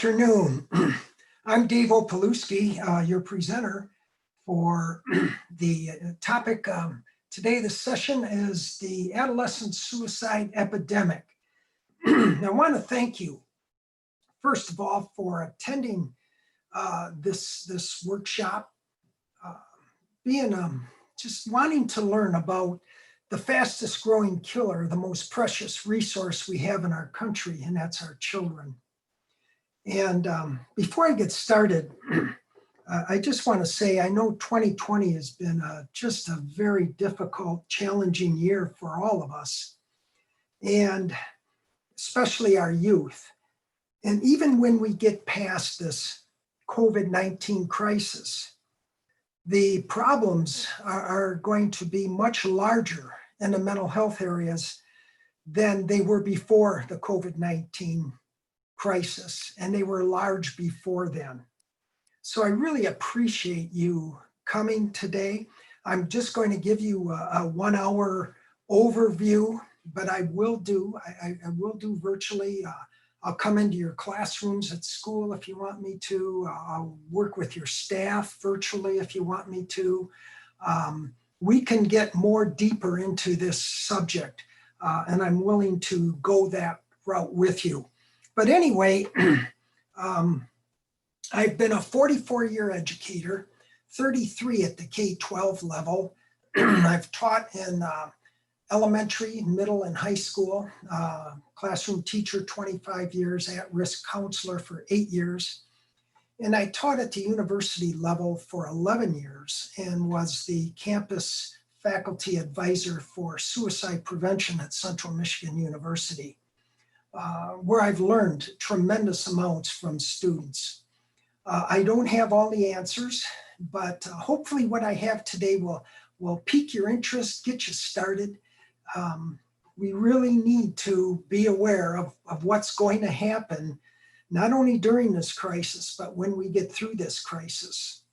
afternoon. I'm Dave Opalewski, your presenter for the topic. Today, the session is the adolescent suicide epidemic. I want to thank you, first of all, for attending this workshop, just wanting to learn about the fastest growing killer, the most precious resource we have in our country, and that's our children. And before I get started, I just want to say, I know 2020 has been just a very difficult, challenging year for all of us, and especially our youth. And even when we get past this COVID-19 crisis, the problems are going to be much larger in the mental health areas than they were before the COVID-19 crisis, and they were large before then. So I really appreciate you coming today. I'm just going to give you a 1 hour overview, but I will do virtually. I'll come into your classrooms at school if you want me to. I'll work with your staff virtually if you want me to. We can get more deeper into this subject, and I'm willing to go that route with you. But anyway, I've been a 44-year educator, 33 at the K-12 level. I've taught in elementary, middle, and high school, classroom teacher 25 years, at-risk counselor for 8 years. And I taught at the university level for 11 years and was the campus faculty advisor for suicide prevention at Central Michigan University, where I've learned tremendous amounts from students. I don't have all the answers, but hopefully what I have today will pique your interest, get you started. We really need to be aware of what's going to happen, not only during this crisis, but when we get through this crisis.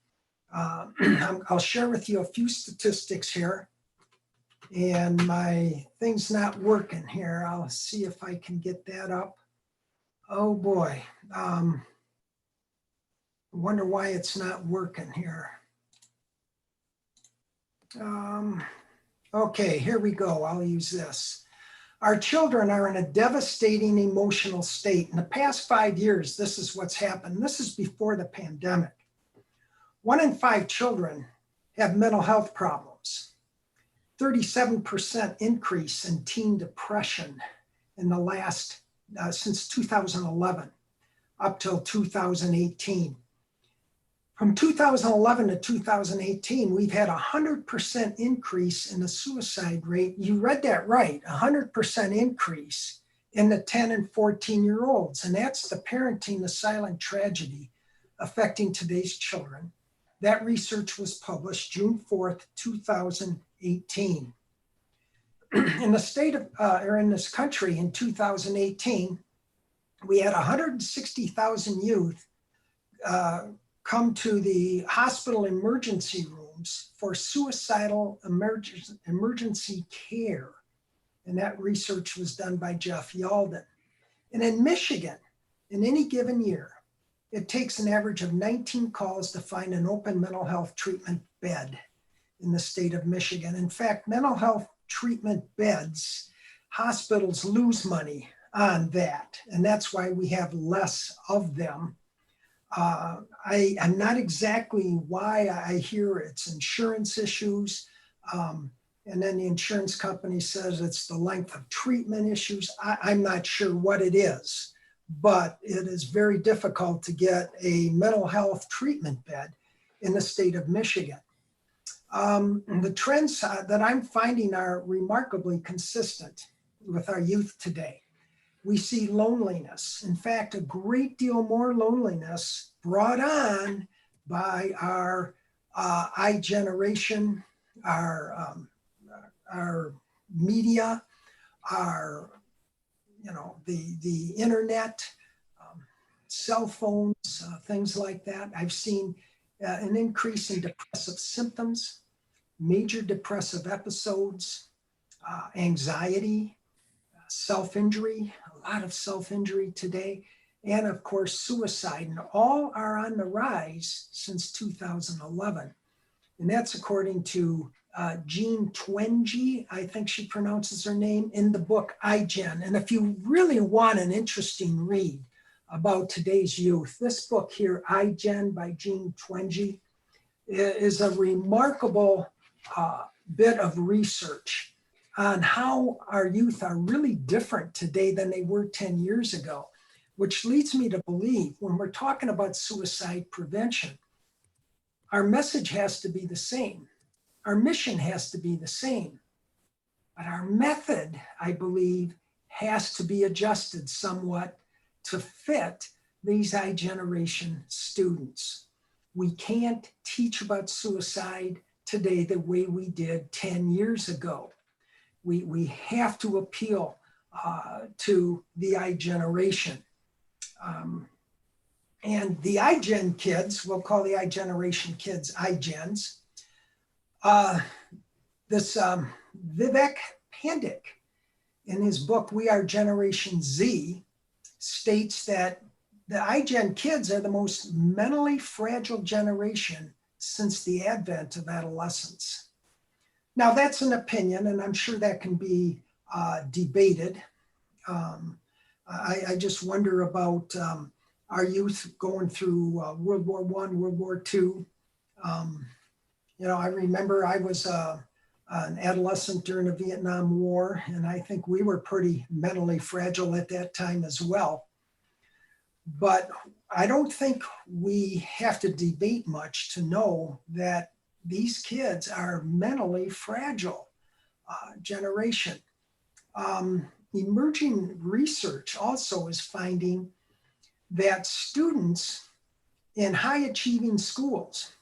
I'll share with you a few statistics here. And my thing's not working here. I'll see if I can get that up. Oh boy. I wonder why it's not working here. Okay, here we go. I'll use this. Our children are in a devastating emotional state. In the past 5 years, this is what's happened. This is before the pandemic. 1 in 5 children have mental health problems. 37% increase in teen depression in the last, since 2011 up till 2018. From 2011 to 2018, we've had a 100% increase in the suicide rate. You read that right, 100% increase in the 10 and 14-year-olds. And that's the parenting, the silent tragedy affecting today's children. That research was published June 4th, 2018. In the state of, or in this country in 2018, we had 160,000 youth come to the hospital emergency rooms for suicidal emergency care. And that research was done by Jeff Yalden. And in Michigan, in any given year, it takes an average of 19 calls to find an open mental health treatment bed in the state of Michigan. In fact, mental health treatment beds, hospitals lose money on that. And that's why we have less of them. I'm not exactly why. I hear it's insurance issues. And then the insurance company says it's the length of treatment issues. I'm not sure what it is, but it is very difficult to get a mental health treatment bed in the state of Michigan. The trends that I'm finding are remarkably consistent with our youth today. We see loneliness. In fact, a great deal more loneliness brought on by our iGeneration, our media, our, the internet, cell phones, things like that. I've seen an increase in depressive symptoms, major depressive episodes, anxiety, self-injury, a lot of self-injury today. and of course suicide, and all are on the rise since 2011. And that's according to Jean Twenge, I think she pronounces her name, in the book iGen. And if you really want an interesting read about today's youth, this book here, iGen by Jean Twenge, is a remarkable bit of research on how our youth are really different today than they were 10 years ago, which leads me to believe when we're talking about suicide prevention, our message has to be the same. Our mission has to be the same. But our method, I believe, has to be adjusted somewhat to fit these iGeneration students. We can't teach about suicide today the way we did 10 years ago. We have to appeal to the iGeneration. And the iGen kids, we'll call the iGeneration kids iGens. Vivek Pandit, in his book, We Are Generation Z, states that the iGen kids are the most mentally fragile generation since the advent of adolescence. Now, that's an opinion, and I'm sure that can be debated. I just wonder about our youth going through World War I, World War II. I remember I was an adolescent during the Vietnam War, and I think we were pretty mentally fragile at that time as well. But I don't think we have to debate much to know that these kids are mentally fragile generation. Emerging research also is finding that students in high achieving schools,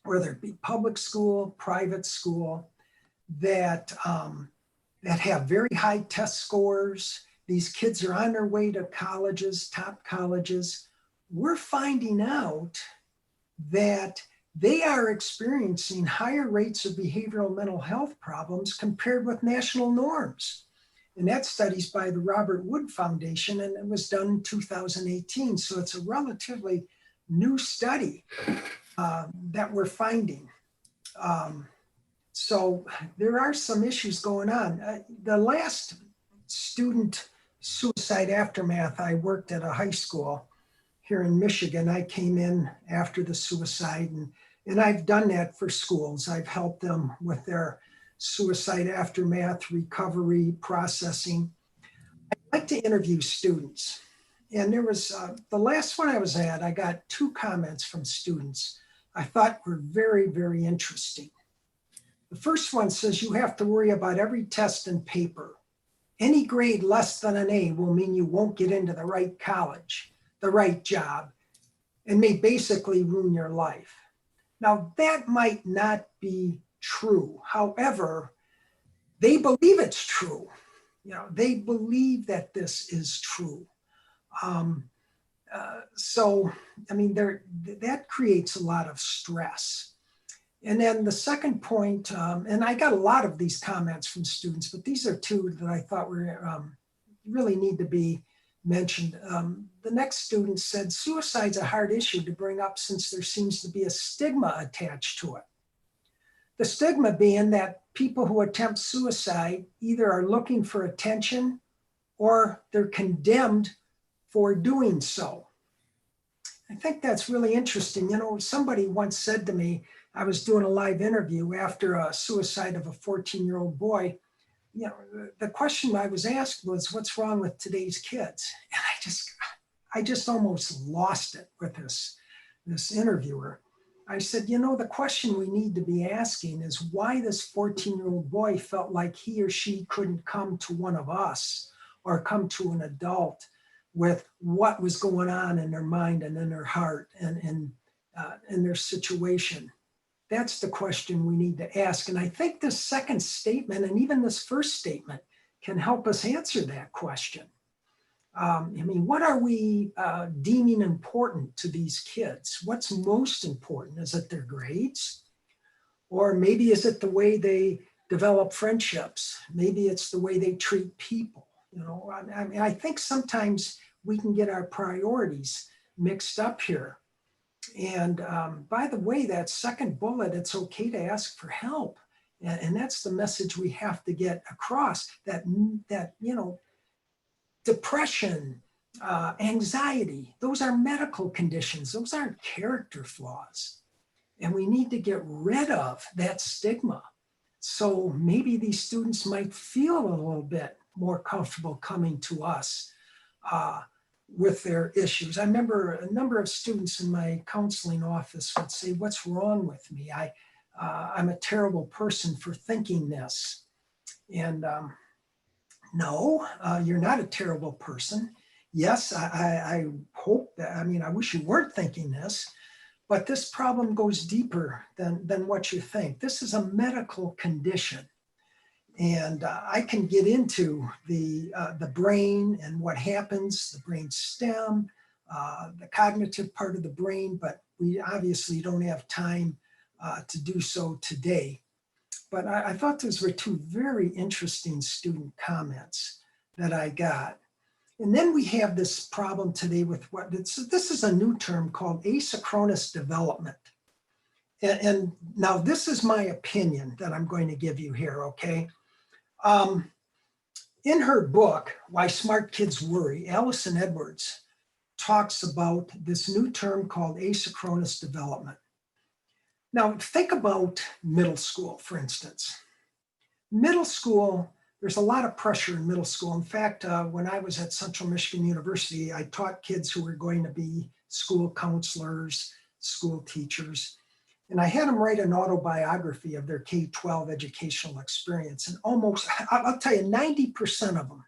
whether it be public school, private school, that have very high test scores, these kids are on their way to colleges, top colleges, we're finding out that they are experiencing higher rates of behavioral mental health problems compared with national norms. And that study's by the Robert Wood Foundation, and it was done in 2018. So it's a relatively new study that we're finding. So there are some issues going on. The last student suicide aftermath, I worked at a high school here in Michigan. I came in after the suicide, and I've done that for schools. I've helped them with their suicide aftermath, recovery, processing. I like to interview students. And there was, the last one I was at, I got 2 comments from students I thought were very, very interesting. The first one says, you have to worry about every test and paper. Any grade less than an A will mean you won't get into the right college, the right job, and may basically ruin your life. Now, that might not be true. However, they believe it's true. They believe that this is true. That creates a lot of stress. And then the second point, and I got a lot of these comments from students, but these are 2 that I thought were really need to be mentioned. The next student said, suicide's a hard issue to bring up since there seems to be a stigma attached to it. The stigma being that people who attempt suicide either are looking for attention or they're condemned for doing so. I think that's really interesting. Somebody once said to me, I was doing a live interview after a suicide of a 14-year-old boy. The question I was asked was, what's wrong with today's kids? And I just almost lost it with this interviewer. I said, the question we need to be asking is why this 14-year-old boy felt like he or she couldn't come to one of us or come to an adult with what was going on in their mind and in their heart and in their situation. That's the question we need to ask. And I think this second statement and even this first statement can help us answer that question. What are we deeming important to these kids? What's most important? Is it their grades? Or maybe is it the way they develop friendships? Maybe it's the way they treat people. I think sometimes we can get our priorities mixed up here. And by the way, that second bullet, it's okay to ask for help. And that's the message we have to get across, that depression, anxiety, those are medical conditions. Those aren't character flaws. And we need to get rid of that stigma. So maybe these students might feel a little bit more comfortable coming to us with their issues. I remember a number of students in my counseling office would say, "What's wrong with me? I'm a terrible person for thinking this." And no, you're not a terrible person. Yes, I hope that, I wish you weren't thinking this, but this problem goes deeper than what you think. This is a medical condition. And I can get into the brain and what happens, the brain stem, the cognitive part of the brain, but we obviously don't have time to do so today. But I thought those were two very interesting student comments that I got. And then we have this problem today with this is a new term called asynchronous development. And now this is my opinion that I'm going to give you here, okay? In her book, Why Smart Kids Worry, Allison Edwards talks about this new term called asynchronous development. Now, think about middle school, for instance. Middle school, there's a lot of pressure in middle school. In fact, when I was at Central Michigan University, I taught kids who were going to be school counselors, school teachers. And I had them write an autobiography of their K-12 educational experience. And almost, I'll tell you, 90% of them,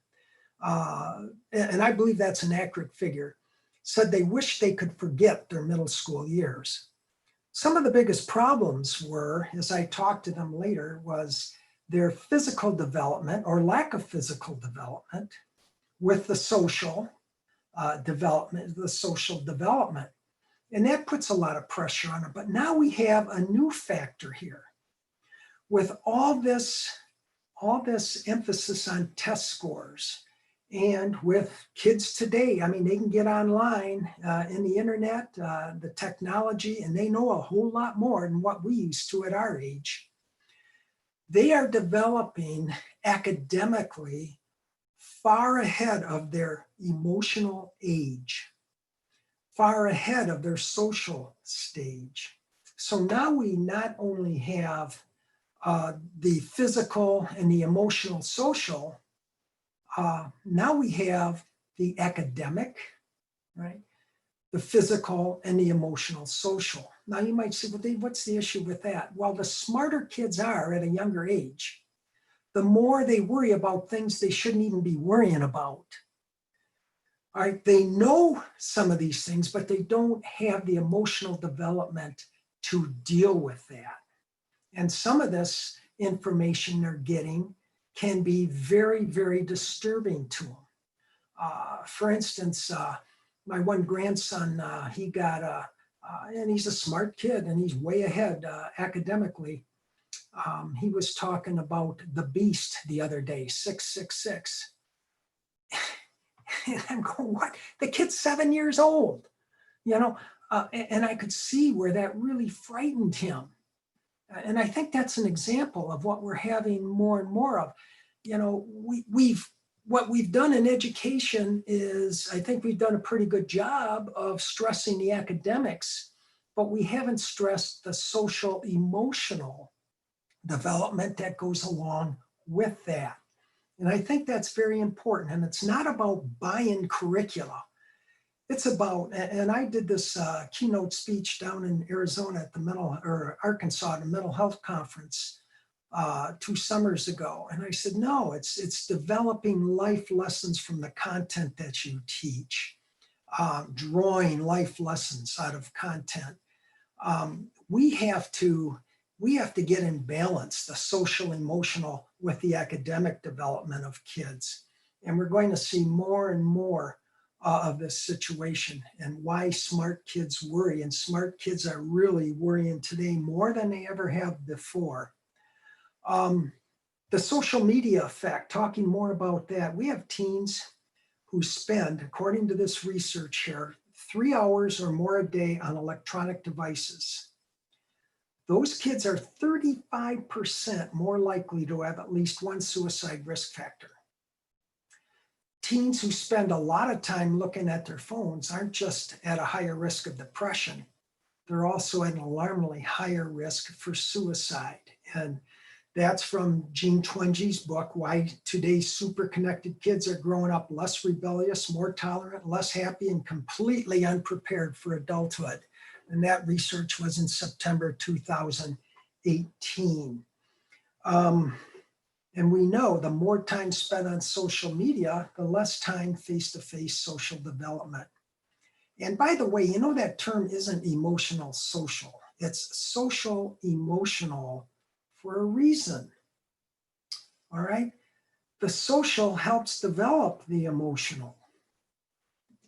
and I believe that's an accurate figure, said they wish they could forget their middle school years. Some of the biggest problems were, as I talked to them later, was their physical development or lack of physical development with the social development. And that puts a lot of pressure on them. But now we have a new factor here. With all this emphasis on test scores, and with kids today, they can get online in the internet, the technology, and they know a whole lot more than what we used to at our age. They are developing academically far ahead of their emotional age, far ahead of their social stage. So now we not only have the physical and the emotional social, now we have the academic, right? The physical and the emotional social. Now you might say, well, Dave, what's the issue with that? Well, the smarter kids are at a younger age, the more they worry about things they shouldn't even be worrying about. All right, they know some of these things, but they don't have the emotional development to deal with that. And some of this information they're getting can be very, very disturbing to them. For instance, my one grandson, he got and he's a smart kid and he's way ahead academically. He was talking about the beast the other day, 666. And I'm going, what? The kid's 7 years old, and I could see where that really frightened him. And I think that's an example of what we're having more and more of. What we've done in education is, I think we've done a pretty good job of stressing the academics, but we haven't stressed the social emotional development that goes along with that. And I think that's very important. And it's not about buying curricula. It's about, and I did this keynote speech down in Arizona at the Arkansas at a mental health conference 2 summers ago. And I said, no, it's developing life lessons from the content that you teach, drawing life lessons out of content. We have to get in balance, the social emotional with the academic development of kids. And we're going to see more and more of this situation and why smart kids worry. And smart kids are really worrying today more than they ever have before. The social media effect, talking more about that. We have teens who spend, according to this research here, 3 hours or more a day on electronic devices, those kids are 35% more likely to have at least one suicide risk factor. Teens who spend a lot of time looking at their phones aren't just at a higher risk of depression, they're also at an alarmingly higher risk for suicide. And that's from Gene Twenge's book, Why Today's Super Connected Kids Are Growing Up Less Rebellious, More Tolerant, Less Happy, and Completely Unprepared for Adulthood. And that research was in September 2018. And we know the more time spent on social media, the less time face-to-face social development. And by the way, you know that term isn't emotional social. It's social emotional for a reason. All right? The social helps develop the emotional.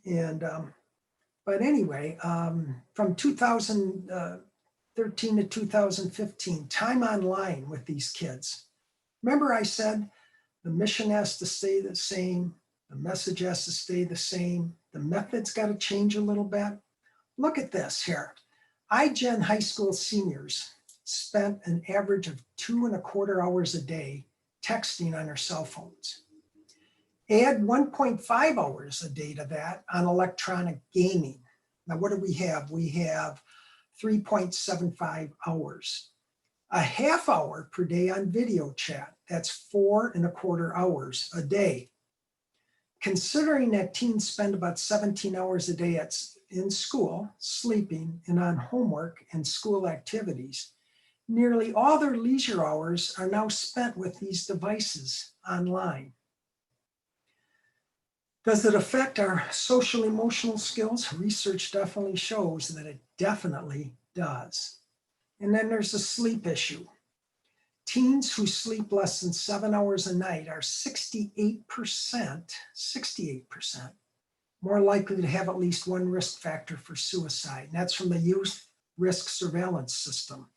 And but anyway, from 2013 to 2015, time online with these kids. Remember I said the mission has to stay the same, the message has to stay the same, the method's got to change a little bit. Look at this here. iGen high school seniors spent an average of 2.25 hours a day texting on their cell phones. Add 1.5 hours a day to that on electronic gaming. Now, what do we have? We have 3.75 hours. A half hour per day on video chat. That's 4.25 hours a day. Considering that teens spend about 17 hours a day in school, sleeping, and on homework and school activities, nearly all their leisure hours are now spent with these devices online. Does it affect our social emotional skills? Research definitely shows that it definitely does. And then there's the sleep issue. Teens who sleep less than 7 hours a night are 68% more likely to have at least one risk factor for suicide. And that's from the Youth Risk Surveillance System.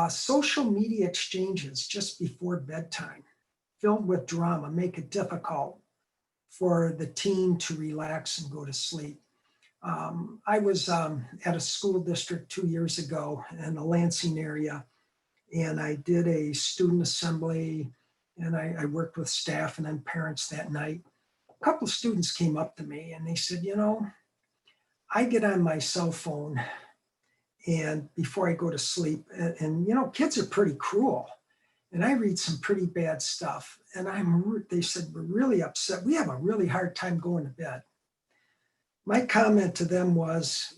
Social media exchanges just before bedtime, filled with drama, make it difficult for the teen to relax and go to sleep. I was at a school district 2 years ago in the Lansing area, and I did a student assembly, and I worked with staff and then parents that night. A couple of students came up to me and they said, you know, I get on my cell phone and before I go to sleep, and you know, kids are pretty cruel, and I read some pretty bad stuff, and they said, we're really upset. We have a really hard time going to bed. My comment to them was,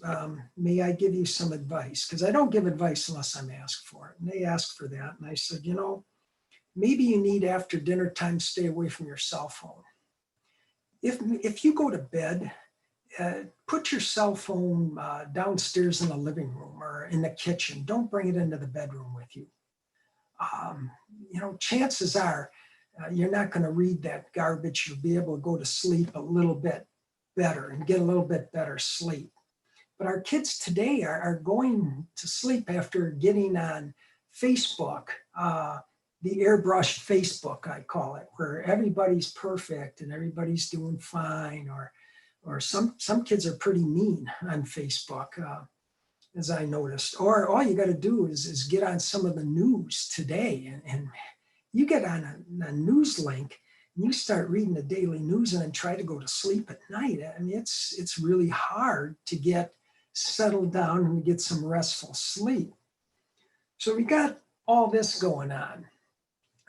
may I give you some advice? Because I don't give advice unless I'm asked for it. And they asked for that. And I said, you know, maybe you need after dinner time, stay away from your cell phone. If you go to bed, put your cell phone downstairs in the living room or in the kitchen. Don't bring it into the bedroom with you. You know, chances are you're not going to read that garbage. You'll be able to go to sleep a little bit better and get a little bit better sleep. But our kids today are going to sleep after getting on Facebook, the airbrushed Facebook, I call it, where everybody's perfect and everybody's doing fine, or some kids are pretty mean on Facebook, as I noticed. Or all you got to do is get on some of the news today, and you get on a news link, you start reading the daily news and then try to go to sleep at night. I mean, it's really hard to get settled down and get some restful sleep. So we got all this going on.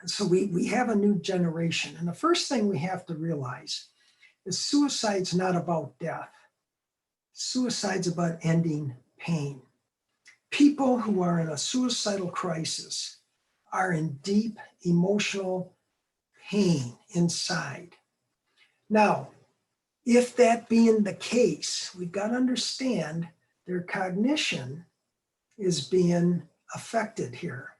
And so we have a new generation. And the first thing we have to realize is suicide's not about death. Suicide's about ending pain. People who are in a suicidal crisis are in deep emotional pain inside. Now, if that being the case, we've got to understand their cognition is being affected here.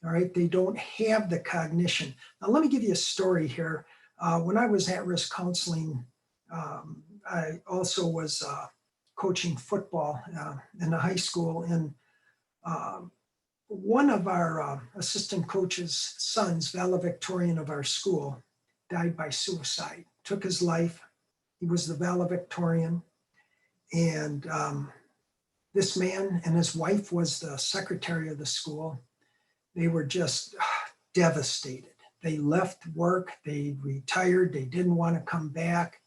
All right, they don't have the cognition. Now, let me give you a story here. When I was at-risk counseling, I also was coaching football in a high school, and one of our assistant coach's sons, valedictorian of our school, died by suicide, took his life He was the valedictorian. And this man and his wife was the secretary of the school. They were just devastated. They left work, they retired, they didn't want to come back.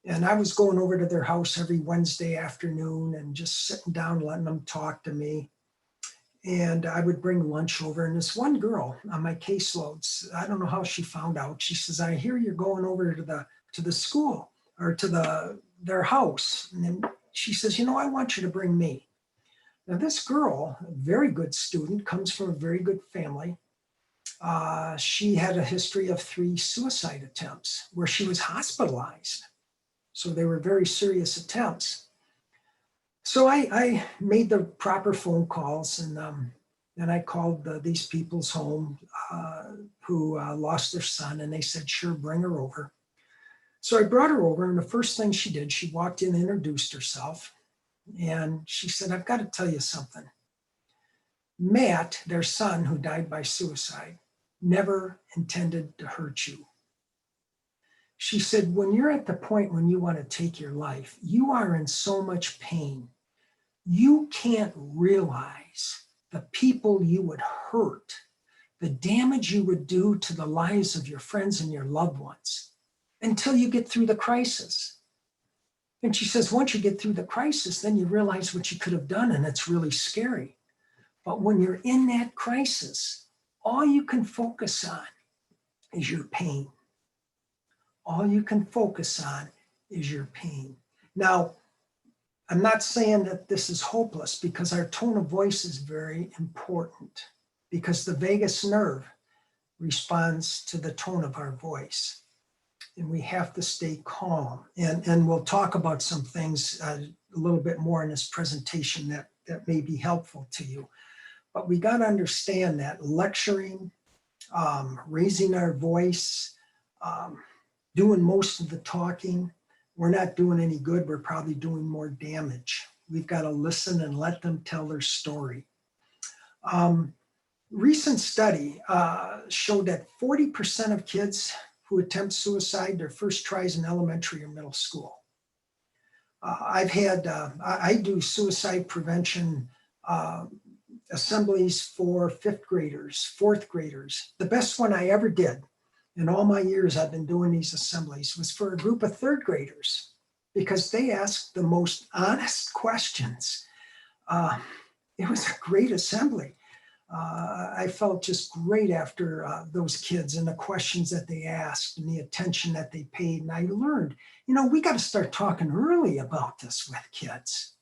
And I was going over to their house every Wednesday afternoon and just sitting down, letting them talk to me. And I would bring lunch over. And this one girl on my caseloads, I don't know how she found out. She says, "I hear you're going over to the school or to their house." And then she says, "I want you to bring me." Now this girl, a very good student, comes from a very good family. She had a history of 3 suicide attempts where she was hospitalized. So they were very serious attempts. So I made the proper phone calls, and I called these people's home who lost their son, and they said, "Sure, bring her over." So I brought her over, and the first thing she did, she walked in and introduced herself, and she said, "I've got to tell you something. Matt, their son who died by suicide, never intended to hurt you." She said, "When you're at the point when you want to take your life, you are in so much pain. You can't realize the people you would hurt, the damage you would do to the lives of your friends and your loved ones until you get through the crisis." And she says, once you get through the crisis, then you realize what you could have done, and it's really scary. But when you're in that crisis, all you can focus on is your pain. All you can focus on is your pain. Now, I'm not saying that this is hopeless, because our tone of voice is very important, because the vagus nerve responds to the tone of our voice. And we have to stay calm. And we'll talk about some things a little bit more in this presentation that may be helpful to you. But we got to understand that lecturing, raising our voice, doing most of the talking, we're not doing any good. We're probably doing more damage. We've got to listen and let them tell their story. Recent study showed that 40% of kids who attempt suicide, their first tries in elementary or middle school. I do suicide prevention assemblies for 5th graders, 4th graders. The best one I ever did in all my years I've been doing these assemblies was for a group of 3rd graders, because they asked the most honest questions. It was a great assembly. I felt just great after those kids and the questions that they asked and the attention that they paid. And I learned, we got to start talking early about this with kids.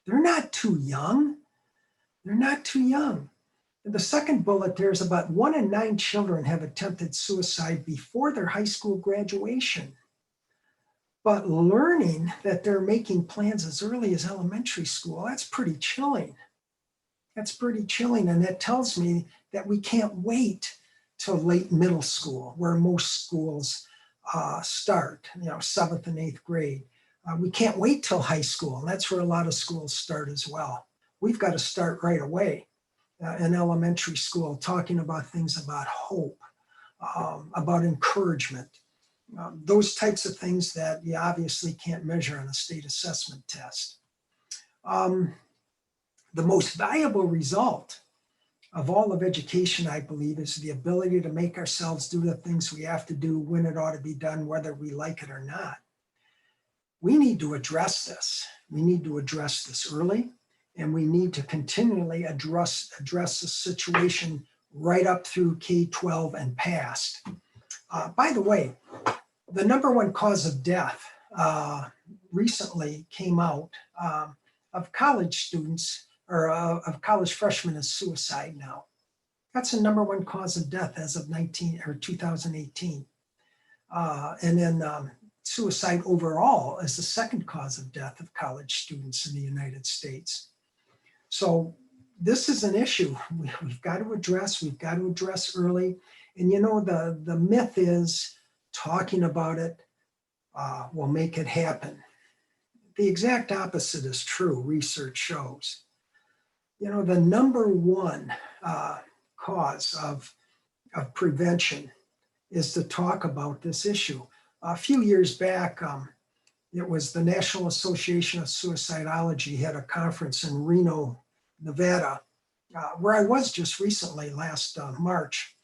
They're not too young. They're not too young. The second bullet there is about 1 in 9 children have attempted suicide before their high school graduation. But learning that they're making plans as early as elementary school, that's pretty chilling. That's pretty chilling. And that tells me that we can't wait till late middle school, where most schools start, 7th and 8th grade. We can't wait till high school. And that's where a lot of schools start as well. We've got to start right away. In elementary school, talking about things about hope, about encouragement, those types of things that you obviously can't measure on a state assessment test. The most valuable result of all of education, I believe, is the ability to make ourselves do the things we have to do when it ought to be done, whether we like it or not. We need to address this. We need to address this early. And we need to continually address the situation right up through K-12 and past. By the way, the number 1 cause of death recently came out of college students, or of college freshmen, is suicide now. That's the number 1 cause of death as of 2018. And then suicide overall is the 2nd cause of death of college students in the United States. So this is an issue we've got to address. We've got to address early. And the myth is talking about it will make it happen. The exact opposite is true, research shows. The number 1 cause of prevention is to talk about this issue. A few years back, It was the National Association of Suicidology had a conference in Reno, Nevada, where I was just recently last March.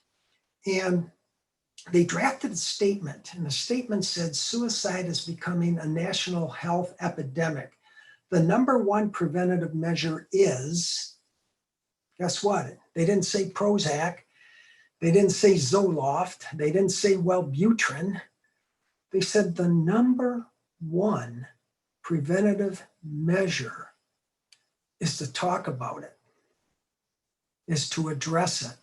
And they drafted a statement, and the statement said suicide is becoming a national health epidemic. The number one preventative measure is, guess what? They didn't say Prozac. They didn't say Zoloft. They didn't say Wellbutrin. They said the number one preventative measure is to talk about it, is to address it.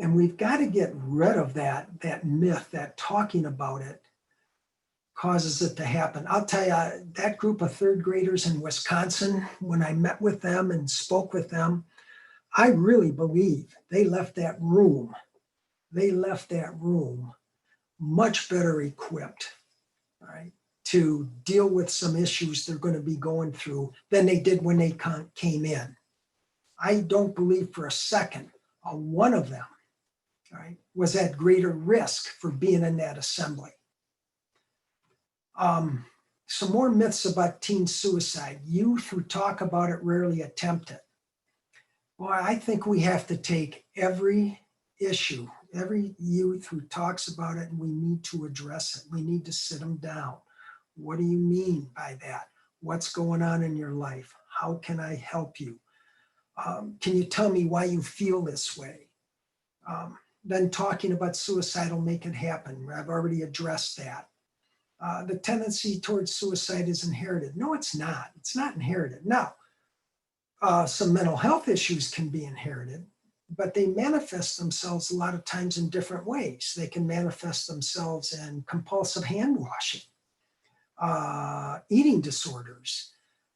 And we've got to get rid of that myth that talking about it causes it to happen. I'll tell you, that group of third graders in Wisconsin, when I met with them and spoke with them, I really believe they left that room. They left that room much better equipped, all right, to deal with some issues they're going to be going through than they did when they came in. I don't believe for a second one of them, all right, was at greater risk for being in that assembly. Some more myths about teen suicide. Youth who talk about it rarely attempt it. Well, I think we have to take every issue, every youth who talks about it, and we need to address it. We need to sit them down. What do you mean by that? What's going on in your life? How can I help you? Can you tell me why you feel this way? Then talking about suicide will make it happen. I've already addressed that. The tendency towards suicide is inherited. No, it's not. It's not inherited. Now, some mental health issues can be inherited, but they manifest themselves a lot of times in different ways. They can manifest themselves in compulsive hand washing, eating disorders,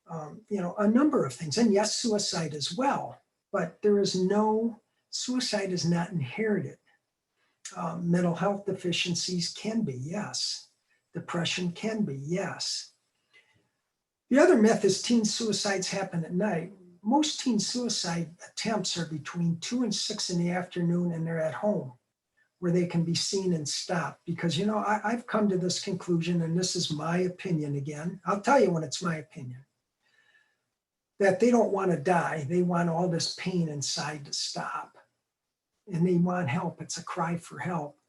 a number of things. And yes, suicide as well, but suicide is not inherited. Mental health deficiencies can be, yes. Depression can be, yes. The other myth is teen suicides happen at night. Most teen suicide attempts are between 2 and 6 in the afternoon, and they're at home where they can be seen and stopped. Because, I've come to this conclusion, and this is my opinion again. I'll tell you when it's my opinion, that they don't want to die. They want all this pain inside to stop. And they want help. It's a cry for help.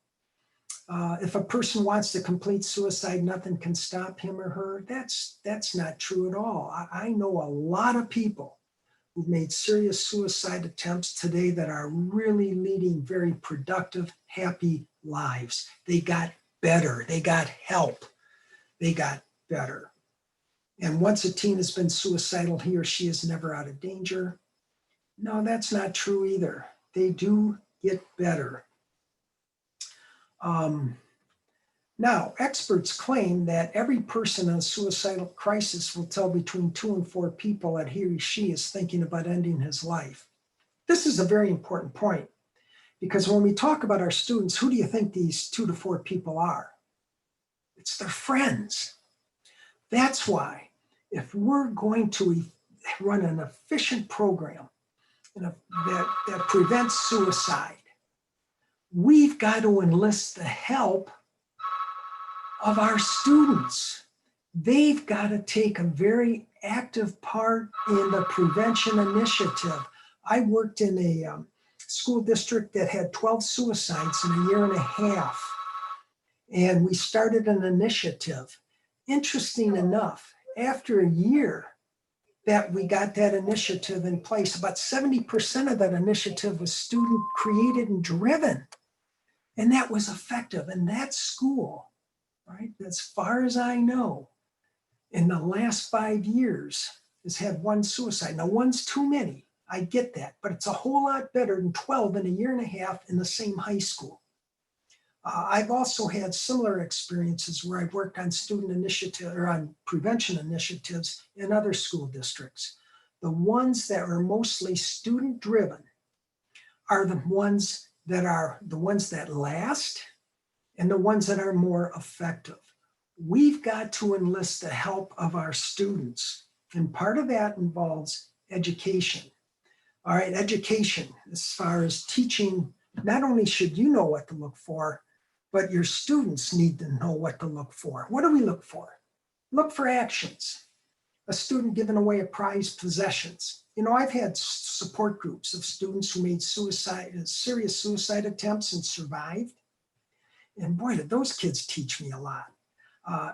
If a person wants to complete suicide, nothing can stop him or her. That's not true at all. I know a lot of people who've made serious suicide attempts today that are really leading very productive, happy lives. They got better. They got help. They got better. And once a teen has been suicidal, he or she is never out of danger. No, that's not true either. They do get better. Now, experts claim that every person in a suicidal crisis will tell between 2 and 4 people that he or she is thinking about ending his life. This is a very important point, because when we talk about our students, who do you think these 2 to 4 people are? It's their friends. That's why, if we're going to run an efficient program that prevents suicide, we've got to enlist the help of our students. They've got to take a very active part in the prevention initiative. I worked in a school district that had 12 suicides in a year and a half. And we started an initiative. Interesting enough, after a year that we got that initiative in place, about 70% of that initiative was student created and driven. And that was effective. And that school, right, as far as I know, in the last 5 years has had 1 suicide. Now, 1's too many. I get that. But it's a whole lot better than 12 in a year and a half in the same high school. I've also had similar experiences where I've worked on student initiative or on prevention initiatives in other school districts. The ones that are mostly student driven are the ones that last and the ones that are more effective. We've got to enlist the help of our students. And part of that involves education. All right, education as far as teaching, not only should you know what to look for, but your students need to know what to look for. What do we look for? Look for actions. A student giving away a prized possessions. I've had support groups of students who made serious suicide attempts and survived. And boy, did those kids teach me a lot.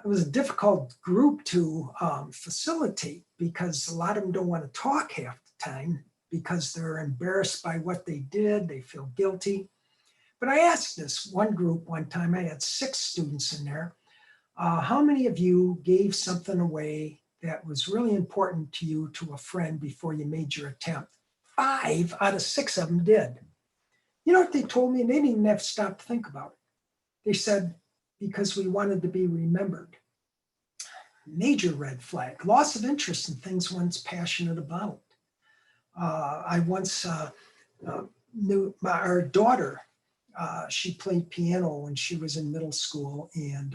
It was a difficult group to facilitate because a lot of them don't want to talk half the time because they're embarrassed by what they did. They feel guilty. But I asked this one group one time, I had 6 students in there. How many of you gave something away that was really important to you to a friend before you made your attempt? 5 out of 6 of them did. You know what they told me? They didn't even have to stop to think about it. They said, because we wanted to be remembered. Major red flag, loss of interest in things one's passionate about. I once knew our daughter, she played piano when she was in middle school, and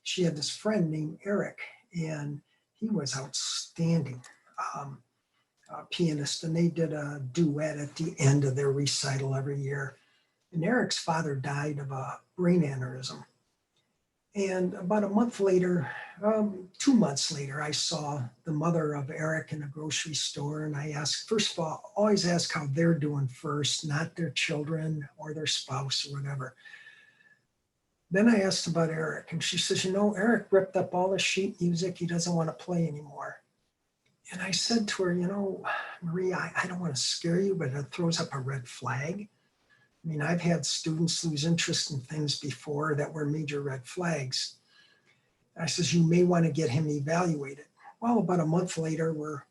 she had this friend named Eric, and he was outstanding pianist, and they did a duet at the end of their recital every year. And Eric's father died of a brain aneurysm. And about a month later, 2 months later, I saw the mother of Eric in a grocery store. And I asked, first of all, always ask how they're doing first, not their children or their spouse or whatever. Then I asked about Eric, and she says, Eric ripped up all his sheet music. He doesn't want to play anymore. And I said to her, Marie, I don't want to scare you, but it throws up a red flag. I mean, I've had students lose interest in things before that were major red flags. I says, you may want to get him evaluated. Well, about a month later, we're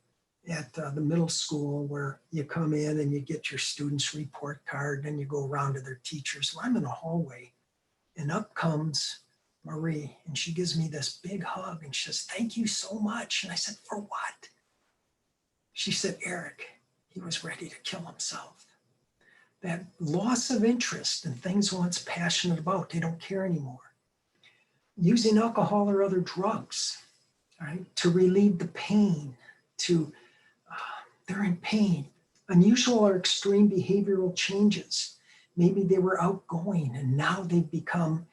at the middle school where you come in and you get your student's report card and you go around to their teachers. Well, I'm in the hallway and up comes Marie, and she gives me this big hug and she says, thank you so much. And I said, for what? She said, Eric, he was ready to kill himself. That loss of interest in things one's passionate about, they don't care anymore. Using alcohol or other drugs, right, to relieve the pain, they're in pain. Unusual or extreme behavioral changes. Maybe they were outgoing and now they've become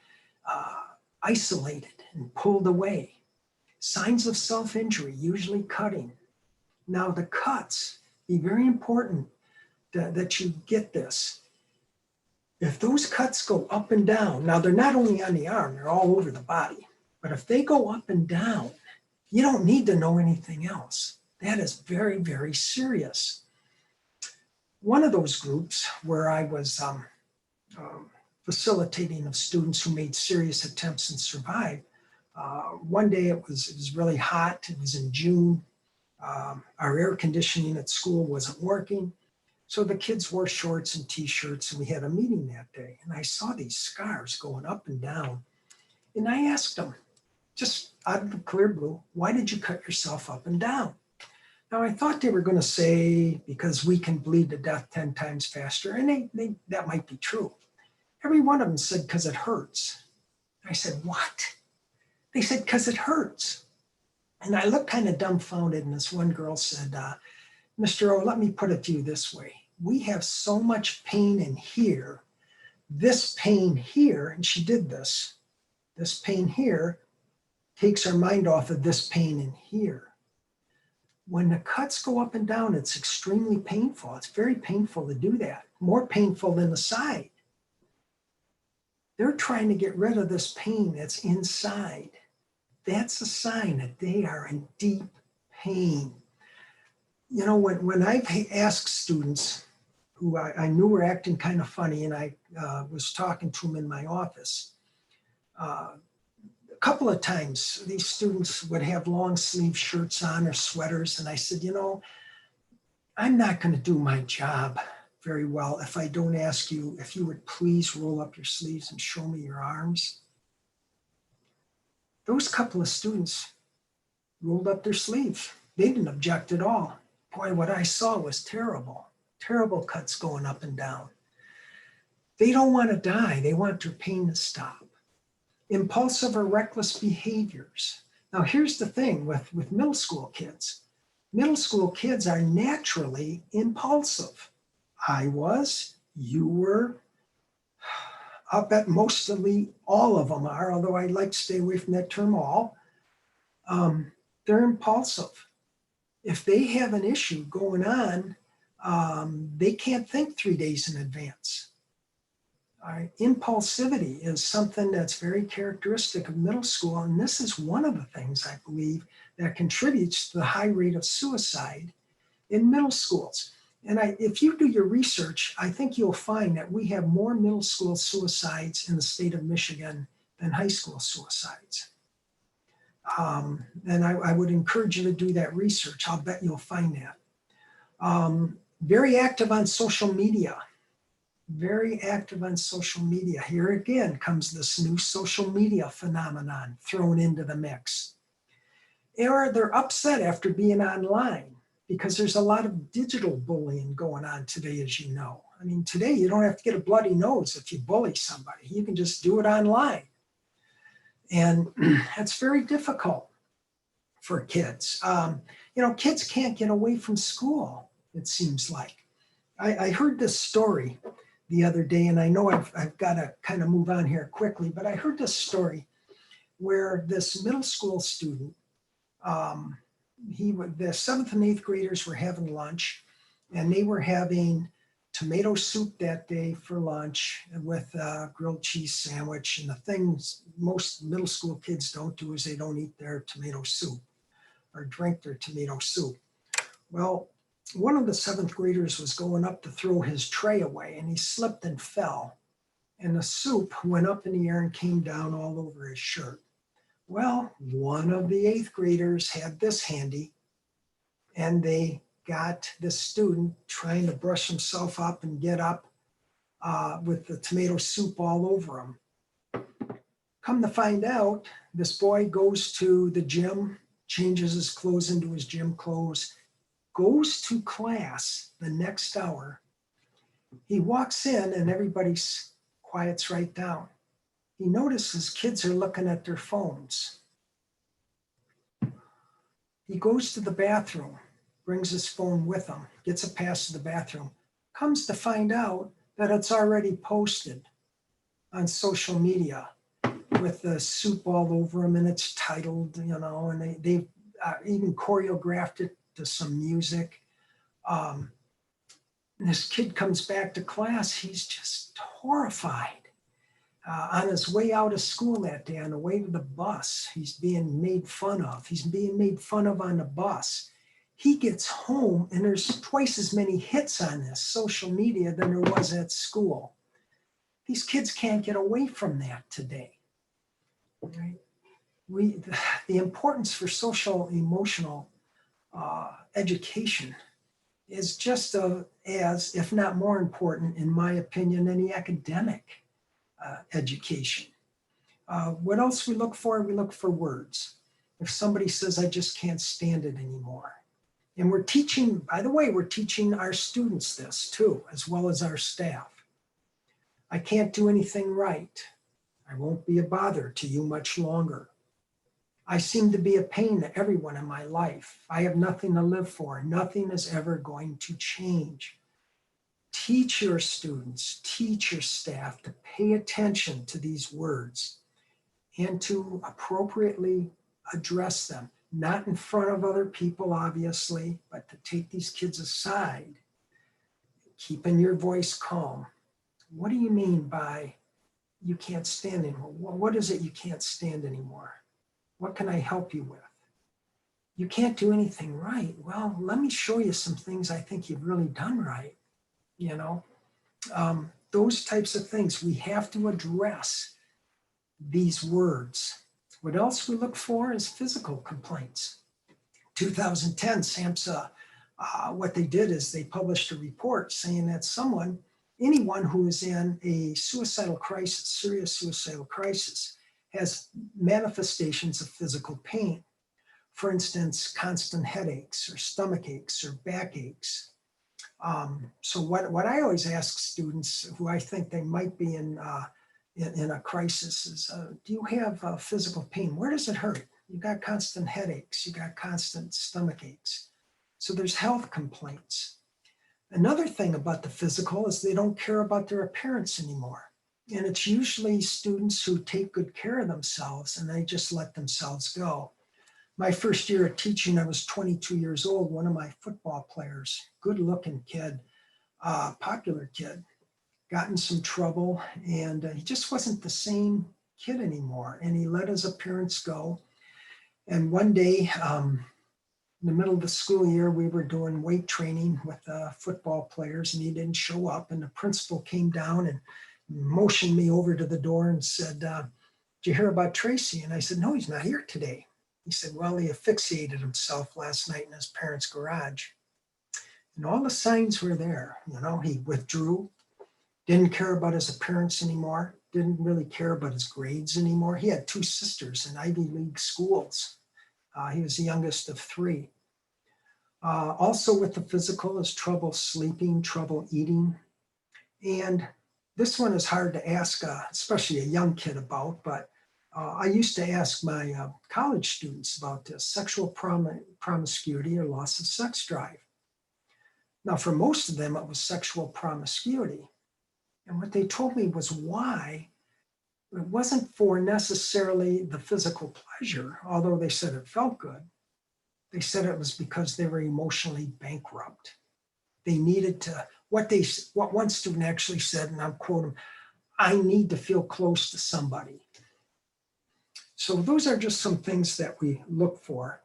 isolated and pulled away. Signs of self-injury, usually cutting. Now the cuts, be very important that you get this. If those cuts go up and down, now they're not only on the arm, they're all over the body, but if they go up and down, you don't need to know anything else. That is very, very serious. One of those groups where I was facilitating of students who made serious attempts and survived, one day it was really hot, it was in June. Our air conditioning at school wasn't working. So the kids wore shorts and t-shirts, and we had a meeting that day. And I saw these scars going up and down. And I asked them, just out of the clear blue, why did you cut yourself up and down? Now I thought they were going to say, because we can bleed to death 10 times faster. And that might be true. Every one of them said, because it hurts. I said, what? They said, because it hurts. And I looked kind of dumbfounded. And this one girl said, Mr. O, let me put it to you this way. We have so much pain in here, this pain here, and she did this pain here takes our mind off of this pain in here. When the cuts go up and down, it's extremely painful. It's very painful to do that, more painful than the side. They're trying to get rid of this pain that's inside. That's a sign that they are in deep pain. When I've asked students who I knew were acting kind of funny, and I was talking to them in my office, a couple of times these students would have long sleeve shirts on or sweaters, and I said, I'm not going to do my job very well if I don't ask you if you would please roll up your sleeves and show me your arms. Those couple of students rolled up their sleeves. They didn't object at all. Boy, what I saw was terrible. Terrible cuts going up and down. They don't want to die. They want their pain to stop. Impulsive or reckless behaviors. Now, here's the thing with middle school kids. Middle school kids are naturally impulsive. I was, you were, I bet mostly all of them are, although I like to stay away from that term all. They're impulsive. If they have an issue going on, they can't think 3 days in advance. All right. Impulsivity is something that's very characteristic of middle school, and this is one of the things I believe that contributes to the high rate of suicide in middle schools. And if you do your research, I think you'll find that we have more middle school suicides in the state of Michigan than high school suicides. And I would encourage you to do that research. I'll bet you'll find that. Very active on social media. Very active on social media. Here again comes this new social media phenomenon thrown into the mix. Or they're upset after being online because there's a lot of digital bullying going on today, as you know. I mean, today you don't have to get a bloody nose if you bully somebody. You can just do it online. And it's very difficult for kids. Kids can't get away from school, it seems like. I heard this story the other day, and I know I've got to kind of move on here quickly, but I heard this story where this middle school student, the 7th and 8th graders were having lunch, and they were having tomato soup that day for lunch with a grilled cheese sandwich. And the things most middle school kids don't do is they don't eat their tomato soup or drink their tomato soup. Well, one of the 7th graders was going up to throw his tray away, and he slipped and fell. And the soup went up in the air and came down all over his shirt. Well, one of the 8th graders had this handy, and they got the student trying to brush himself up and get up with the tomato soup all over him. Come to find out, this boy goes to the gym, changes his clothes into his gym clothes, goes to class the next hour. He walks in and everybody quiets right down. He notices kids are looking at their phones. He goes to the bathroom, brings his phone with him, gets a pass to the bathroom, comes to find out that it's already posted on social media with the soup all over him, and it's titled, and they've even choreographed it to some music. This kid comes back to class, he's just horrified. On his way out of school that day, on the way to the bus, he's being made fun of. He's being made fun of on the bus. He gets home and there's twice as many hits on this social media than there was at school. These kids can't get away from that today. Right? The importance for social emotional education is just as, if not more important, in my opinion, than the academic education. What else we look for? We look for words. If somebody says, I just can't stand it anymore. And we're teaching, by the way, we're teaching our students this too, as well as our staff. I can't do anything right. I won't be a bother to you much longer. I seem to be a pain to everyone in my life. I have nothing to live for. Nothing is ever going to change. Teach your students, teach your staff to pay attention to these words and to appropriately address them, not in front of other people, obviously, but to take these kids aside, keeping your voice calm. What do you mean by you can't stand anymore? What is it you can't stand anymore? What can I help you with? You can't do anything right. Well, let me show you some things I think you've really done right. Those types of things. We have to address these words. What else we look for is physical complaints. 2010, SAMHSA, what they did is they published a report saying that anyone who is in a suicidal crisis, serious suicidal crisis, has manifestations of physical pain. For instance, constant headaches or stomach aches or back aches. So what I always ask students who I think they might be in a crisis is, do you have physical pain? Where does it hurt? You got constant headaches, you got constant stomach aches. So there's health complaints. Another thing about the physical is they don't care about their appearance anymore. And it's usually students who take good care of themselves and they just let themselves go. My first year of teaching, I was 22 years old. One of my football players, good looking kid, popular kid, got in some trouble, and he just wasn't the same kid anymore. And he let his appearance go. And one day, in the middle of the school year, we were doing weight training with football players, and he didn't show up. And the principal came down and motioned me over to the door and said, did you hear about Tracy? And I said, no, he's not here today. He said, well, he asphyxiated himself last night in his parents' garage. And all the signs were there. You know, he withdrew, didn't care about his appearance anymore, didn't really care about his grades anymore. He had 2 sisters in Ivy League schools. He was the youngest of 3. Also with the physical is trouble sleeping, trouble eating. And this one is hard to ask, especially a young kid about, but I used to ask my college students about this, sexual promiscuity or loss of sex drive. Now, for most of them, it was sexual promiscuity. And what they told me was why. It wasn't for necessarily the physical pleasure, although they said it felt good. They said it was because they were emotionally bankrupt. They needed to, what one student actually said, and I'm quoting, I need to feel close to somebody. So those are just some things that we look for.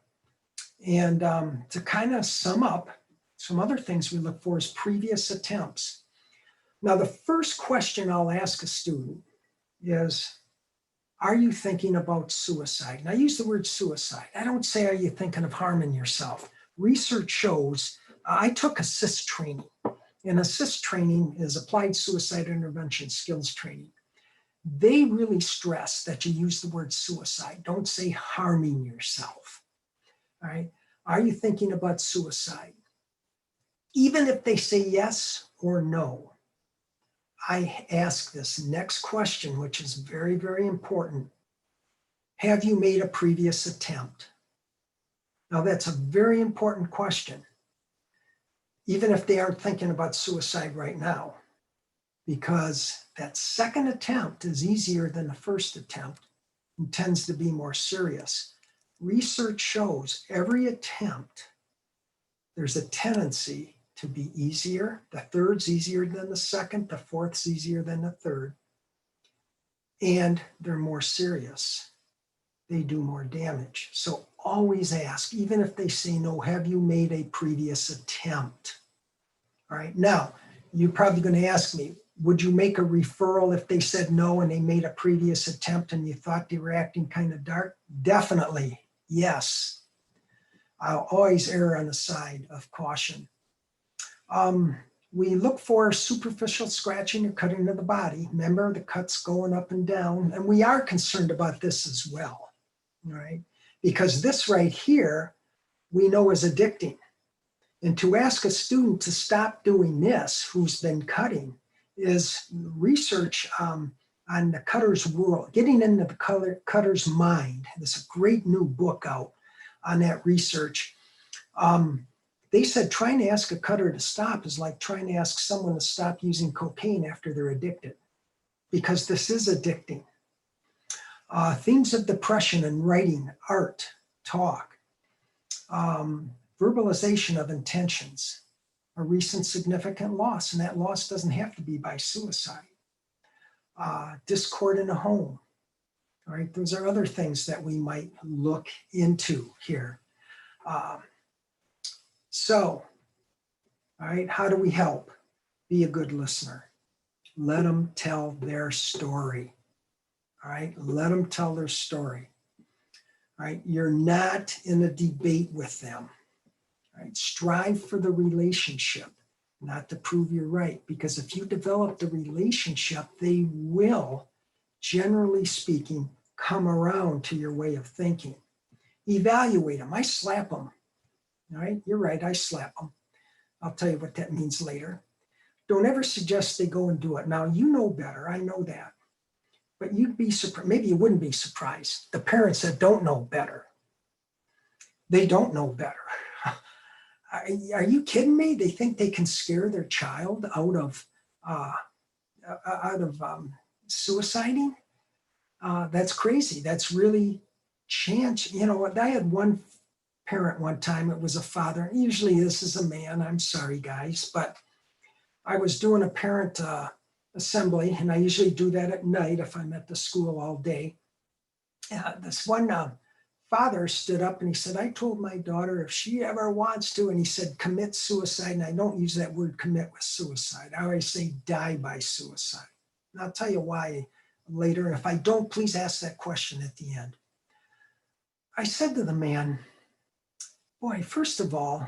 And to kind of sum up, some other things we look for is previous attempts. Now, the first question I'll ask a student is, are you thinking about suicide? And I use the word suicide. I don't say, are you thinking of harming yourself? Research shows, I took ASSIST training, and ASSIST training is applied suicide intervention skills training. They really stress that you use the word suicide. Don't say harming yourself, all right? Are you thinking about suicide? Even if they say yes or no, I ask this next question, which is very, very important. Have you made a previous attempt? Now, that's a very important question, even if they aren't thinking about suicide right now, because that second attempt is easier than the first attempt and tends to be more serious. Research shows every attempt, there's a tendency to be easier. The third's easier than the second, the fourth's easier than the third, and they're more serious. They do more damage. So always ask, even if they say no, have you made a previous attempt? All right, now, you're probably going to ask me, would you make a referral if they said no and they made a previous attempt and you thought they were acting kind of dark? Definitely, yes. I'll always err on the side of caution. We look for superficial scratching or cutting of the body. Remember, the cuts going up and down, and we are concerned about this as well, right? Because this right here, we know is addicting. And to ask a student to stop doing this, who's been cutting, is research on the cutter's world, getting into the cutter's mind. There's a great new book out on that research. They said trying to ask a cutter to stop is like trying to ask someone to stop using cocaine after they're addicted, because this is addicting. Themes of depression in writing, art, talk, verbalization of intentions, a recent significant loss, and that loss doesn't have to be by suicide. Discord in a home, all right? Those are other things that we might look into here. So, all right, how do we help? Be a good listener. Let them tell their story. All right, let them tell their story. All right, you're not in a debate with them. All right, strive for the relationship, not to prove you're right, because if you develop the relationship, they will, generally speaking, come around to your way of thinking. Evaluate them. I slap them. All right, you're right, I slap them. I'll tell you what that means later. Don't ever suggest they go and do it. Now, you know better, I know that. But you'd be surprised, maybe you wouldn't be surprised. The parents that don't know better, they don't know better. Are you kidding me? They think they can scare their child out of suiciding? That's crazy. That's really chance, you know what, I had one parent one time, it was a father. Usually this is a man, I'm sorry guys, but I was doing a parent assembly, and I usually do that at night if I'm at the school all day. This one father stood up and he said, I told my daughter if she ever wants to, and he said, commit suicide. And I don't use that word commit with suicide. I always say die by suicide. And I'll tell you why later. And if I don't, please ask that question at the end. I said to the man, boy, first of all,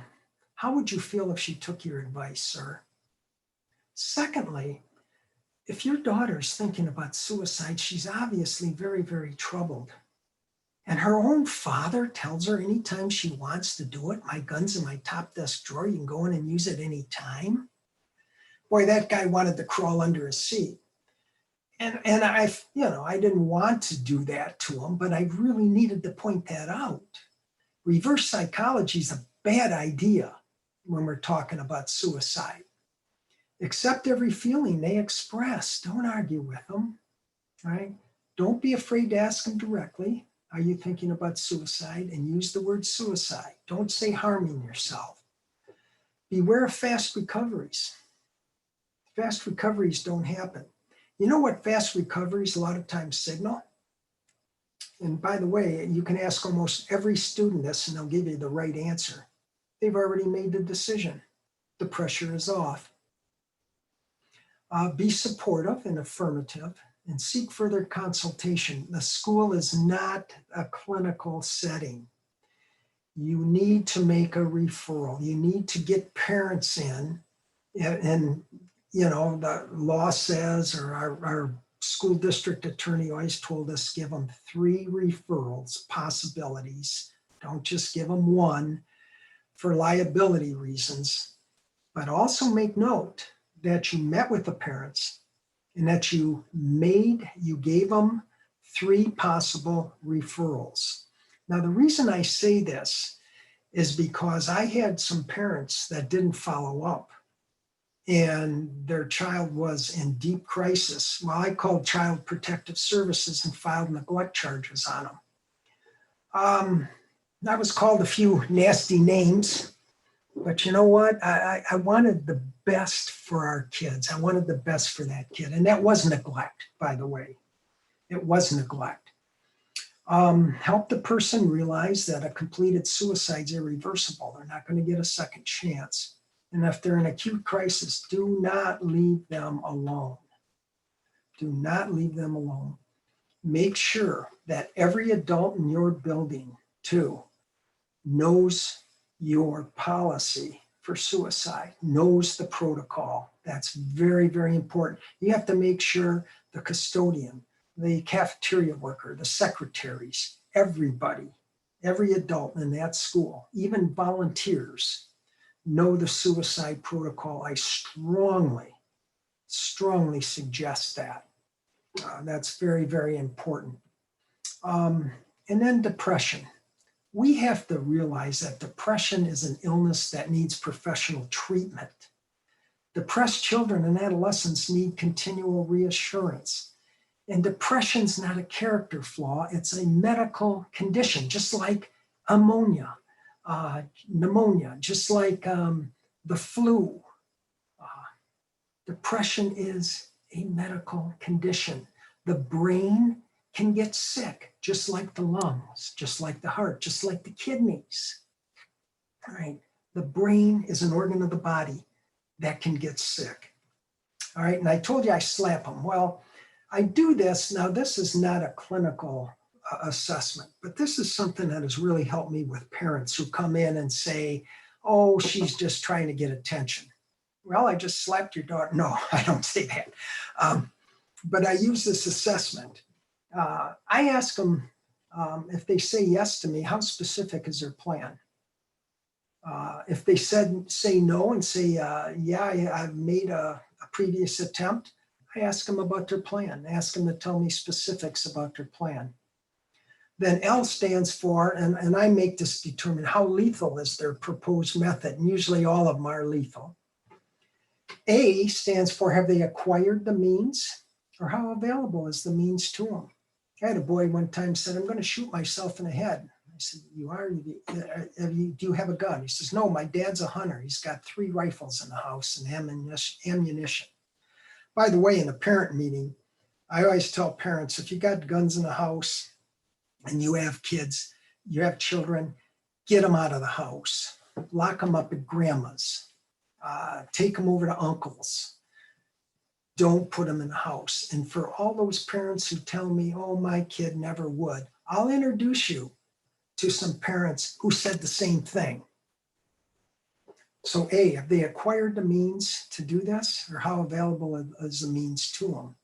how would you feel if she took your advice, sir? Secondly, if your daughter's thinking about suicide, she's obviously very, very troubled. And her own father tells her anytime she wants to do it, my gun's in my top desk drawer, you can go in and use it anytime. Boy, that guy wanted to crawl under his seat. And I didn't want to do that to him, but I really needed to point that out. Reverse psychology is a bad idea when we're talking about suicide. Accept every feeling they express. Don't argue with them, right? Don't be afraid to ask them directly, are you thinking about suicide? And use the word suicide. Don't say harming yourself. Beware of fast recoveries. Fast recoveries don't happen. You know what fast recoveries a lot of times signal? And by the way, you can ask almost every student this and they'll give you the right answer. They've already made the decision. The pressure is off. Be supportive and affirmative and seek further consultation. The school is not a clinical setting. You need to make a referral. You need to get parents in, and you know, the law says, or our school district attorney always told us, give them 3 referrals possibilities. Don't just give them 1 for liability reasons, but also make note that you met with the parents and that you gave them 3 possible referrals. Now, the reason I say this is because I had some parents that didn't follow up and their child was in deep crisis. Well, I called Child Protective Services and filed neglect charges on them. I was called a few nasty names, but you know what? I wanted the best for our kids. I wanted the best for that kid. And that was neglect, by the way. It was neglect. Help the person realize that a completed suicide is irreversible. They're not going to get a second chance. And if they're in acute crisis, do not leave them alone. Do not leave them alone. Make sure that every adult in your building, too, knows your policy for suicide, knows the protocol. That's very, very important. You have to make sure the custodian, the cafeteria worker, the secretaries, everybody, every adult in that school, even volunteers, know the suicide protocol. I strongly, strongly suggest that. That's very, very important. And then depression. We have to realize that depression is an illness that needs professional treatment. Depressed children and adolescents need continual reassurance. And depression's not a character flaw, it's a medical condition, just like pneumonia, just like the flu. Depression is a medical condition. The brain can get sick, just like the lungs, just like the heart, just like the kidneys. All right. The brain is an organ of the body that can get sick. All right. And I told you I slap them. Well, I do this. Now, this is not a clinical assessment, but this is something that has really helped me with parents who come in and say, oh, she's just trying to get attention. Well, I just slapped your daughter. No, I don't say that. But I use this assessment. I ask them, if they say yes to me, how specific is their plan? If they say no and say, yeah, I've made a previous attempt, I ask them about their plan. Ask them to tell me specifics about their plan. Then L stands for, and I make this determine how lethal is their proposed method, and usually all of them are lethal. A stands for, have they acquired the means, or how available is the means to them? I had a boy one time said, I'm going to shoot myself in the head. I said, you are? Do you have a gun? He says, no, my dad's a hunter. He's got 3 rifles in the house and ammunition. By the way, in a parent meeting, I always tell parents, if you got guns in the house and you have kids, you have children, get them out of the house. Lock them up at grandma's. Take them over to uncle's. Don't put them in the house. And for all those parents who tell me, oh, my kid never would, I'll introduce you to some parents who said the same thing. So A, have they acquired the means to do this, or how available is the means to them?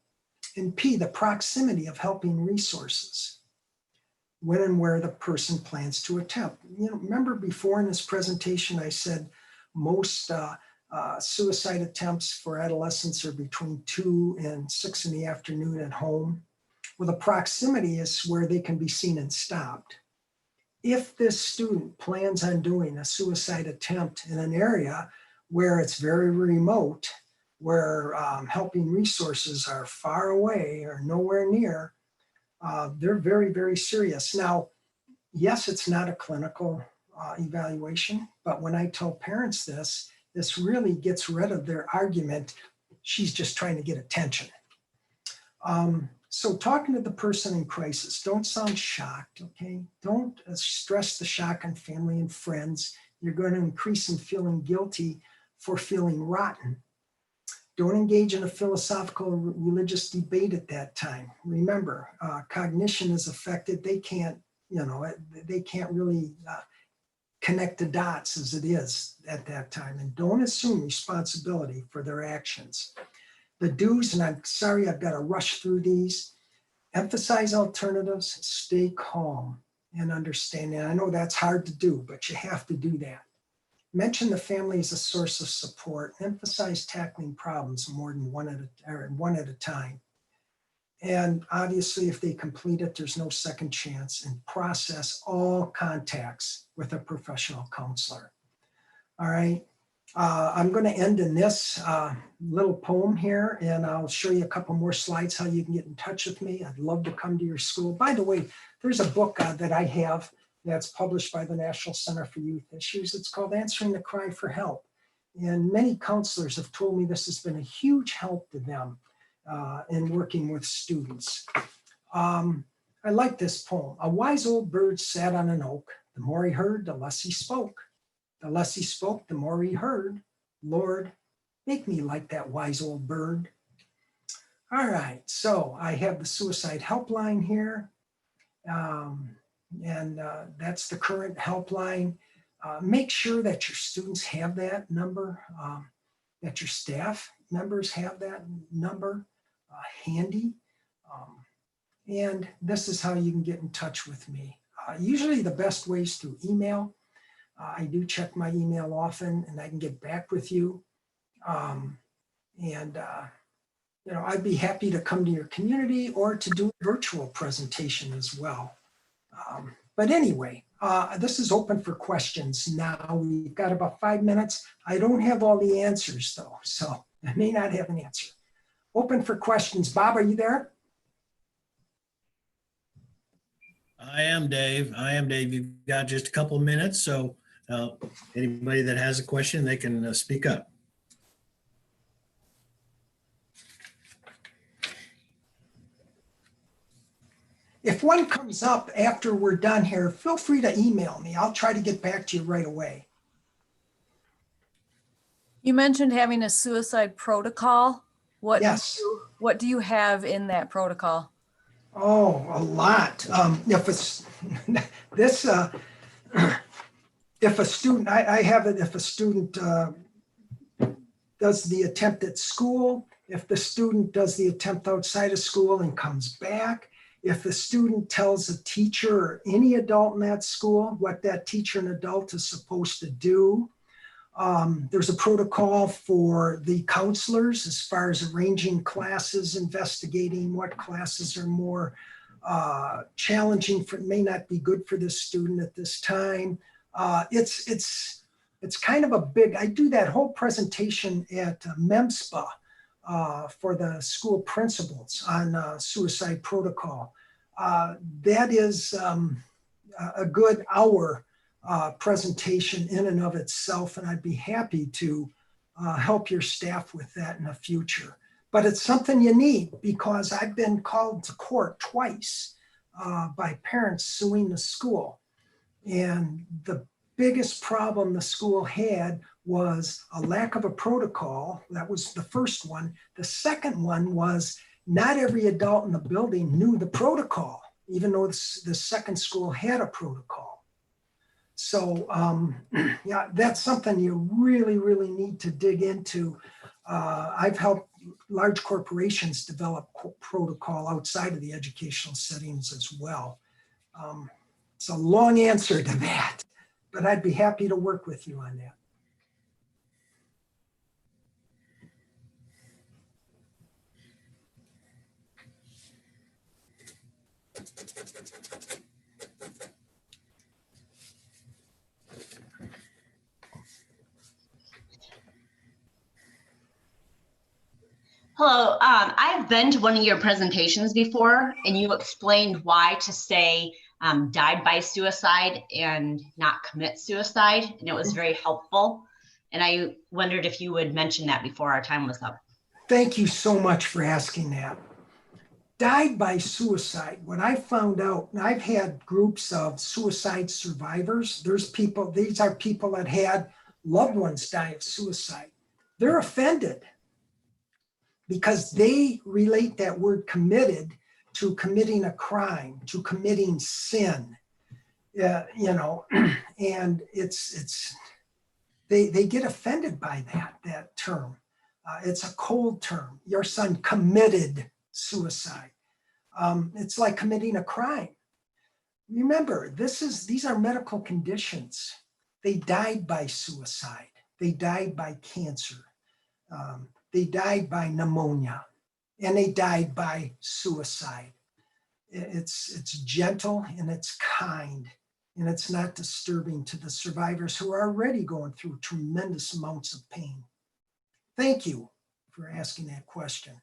And P, the proximity of helping resources, when and where the person plans to attempt. Remember before in this presentation, I said most suicide attempts for adolescents are between 2 and 6 in the afternoon at home. Well, the proximity is where they can be seen and stopped. If this student plans on doing a suicide attempt in an area where it's very remote, where helping resources are far away or nowhere near, they're very, very serious. Now, yes, it's not a clinical evaluation, but when I tell parents this really gets rid of their argument, she's just trying to get attention. So talking to the person in crisis, don't sound shocked, okay? Don't stress the shock on family and friends. You're going to increase them feeling guilty for feeling rotten. Don't engage in a philosophical or religious debate at that time. Remember, cognition is affected. They can't really connect the dots as it is at that time. And don't assume responsibility for their actions. The do's, and I'm sorry, I've got to rush through these. Emphasize alternatives, stay calm and understanding. I know that's hard to do, but you have to do that. Mention the family as a source of support. Emphasize tackling problems more than one at a time. And obviously, if they complete it, there's no second chance, and process all contacts with a professional counselor. All right. I'm going to end in this little poem here, and I'll show you a couple more slides how you can get in touch with me. I'd love to come to your school. By the way, there's a book that I have that's published by the National Center for Youth Issues. It's called Answering the Cry for Help. And many counselors have told me this has been a huge help to them in working with students. I like this poem. A wise old bird sat on an oak. The more he heard, the less he spoke. The less he spoke, the more he heard. Lord, make me like that wise old bird. All right, so I have the suicide helpline here. That's the current helpline. Make sure that your students have that number, that your staff members have that number handy. And this is how you can get in touch with me. Usually the best way is through email. I do check my email often, and I can get back with you. I'd be happy to come to your community or to do a virtual presentation as well. But anyway, this is open for questions now. We've got about 5 minutes. I don't have all the answers though, so I may not have an answer. Open for questions. Bob, are you there? I am, Dave. You've got just a couple of minutes, so anybody that has a question, they can speak up. If one comes up after we're done here, feel free to email me. I'll try to get back to you right away. You mentioned having a suicide protocol. Yes. What do you have in that protocol? Oh, a lot. If it's this, if a student, I have it, if a student does the attempt at school, if the student does the attempt outside of school and comes back, if the student tells a teacher or any adult in that school what that teacher and adult is supposed to do. There's a protocol for the counselors as far as arranging classes, investigating what classes are more challenging, may not be good for this student at this time. It's kind of a big, I do that whole presentation at MSCA for the school principals on suicide protocol. That is a good hour presentation in and of itself, and I'd be happy to help your staff with that in the future. But it's something you need, because I've been called to court twice by parents suing the school. And the biggest problem the school had was a lack of a protocol. That was the first one. The second one was not every adult in the building knew the protocol, even though the second school had a protocol. So yeah, that's something you really, really need to dig into. I've helped large corporations develop protocol outside of the educational settings as well. It's a long answer to that, but I'd be happy to work with you on that. Hello, I've been to one of your presentations before, and you explained why to say died by suicide and not commit suicide, and it was very helpful. And I wondered if you would mention that before our time was up. Thank you so much for asking that. Died by suicide, what I found out, and I've had groups of suicide survivors. There's people, these are people that had loved ones die of suicide. They're offended because they relate that word committed to committing a crime, to committing sin, you know, and they get offended by that term. It's a cold term. Your son committed suicide. It's like committing a crime. Remember, these are medical conditions. They died by suicide. They died by cancer. They died by pneumonia, and they died by suicide. It's gentle and it's kind, and it's not disturbing to the survivors who are already going through tremendous amounts of pain. Thank you for asking that question.